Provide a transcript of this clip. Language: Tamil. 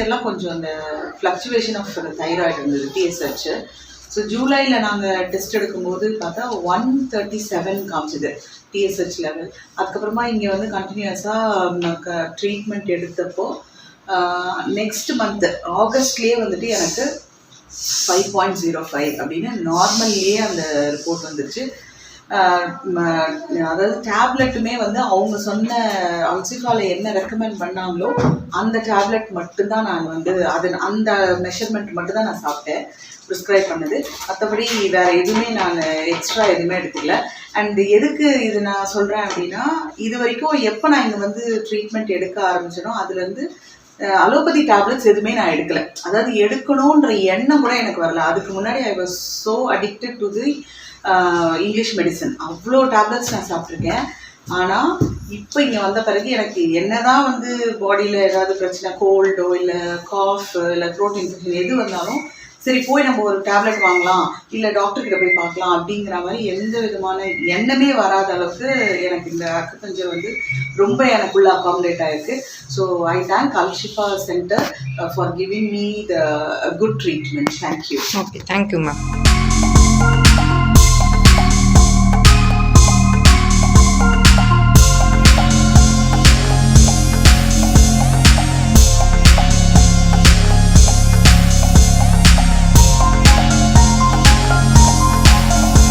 இயர்லாம் கொஞ்சம் அந்த ஃப்ளக்சுவேஷன் ஆஃப் தைராய்டு இருந்தது PSH. ஸோ ஜூலையில் நாங்கள் டெஸ்ட் எடுக்கும்போது பார்த்தா 137 காமிச்சிது PSH லெவல். அதுக்கப்புறமா இங்கே வந்து கண்டினியூஸாக ட்ரீட்மெண்ட் எடுத்தப்போ நெக்ஸ்ட் மந்த்து ஆகஸ்ட்லேயே வந்துட்டு எனக்கு 5.05 அப்படின்னு நார்மல்லையே அந்த ரிப்போர்ட் வந்துருச்சு. அதாவது டேப்லெட்டுமே வந்து அவங்க சொன்ன அல்சிஃபாவில் என்ன ரெக்கமெண்ட் பண்ணாங்களோ அந்த டேப்லெட் மட்டும்தான் நான் வந்து அந்த மெஷர்மெண்ட் மட்டும்தான் நான் சாப்பிட்டேன், ப்ரிஸ்கிரைப் பண்ணது. மற்றபடி வேறு எதுவுமே நான் எக்ஸ்ட்ரா எதுவுமே எடுத்துக்கல. அண்ட் எதுக்கு இது நான் சொல்கிறேன் அப்படின்னா, இது வரைக்கும் எப்போ நான் இங்கே வந்து ட்ரீட்மெண்ட் எடுக்க ஆரம்பிச்சேனோ அதுலேருந்து அலோபதி டேப்லெட்ஸ் எதுவுமே நான் எடுக்கலை. அதாவது எடுக்கணுன்ற எண்ணம் கூட எனக்கு வரல. அதுக்கு முன்னாடி I was so addicted to the English medicine. அவ்வளோ டேப்லெட்ஸ் நான் சாப்பிட்ருக்கேன். ஆனால் இப்போ இங்கே வந்த பிறகு எனக்கு என்னதான் வந்து பாடியில் ஏதாவது பிரச்சனை, கோல்டோ இல்லை காஃப் இல்லை த்ரோட் இன்ஃபெக்ஷன் எது வந்தாலும் சரி போய் நம்ம ஒரு டேப்லெட் வாங்கலாம் இல்லை டாக்டர்கிட்ட போய் பார்க்கலாம் அப்படிங்கிற மாதிரி எந்த விதமான எண்ணமே வராத அளவுக்கு எனக்கு இந்த அக்குபஞ்சர் வந்து ரொம்ப எனக்குள்ள அகாமடேட் ஆகிருக்கு. So I thank Alshifa centre for giving me the good treatment. Thank you. Okay, thank you ma'am.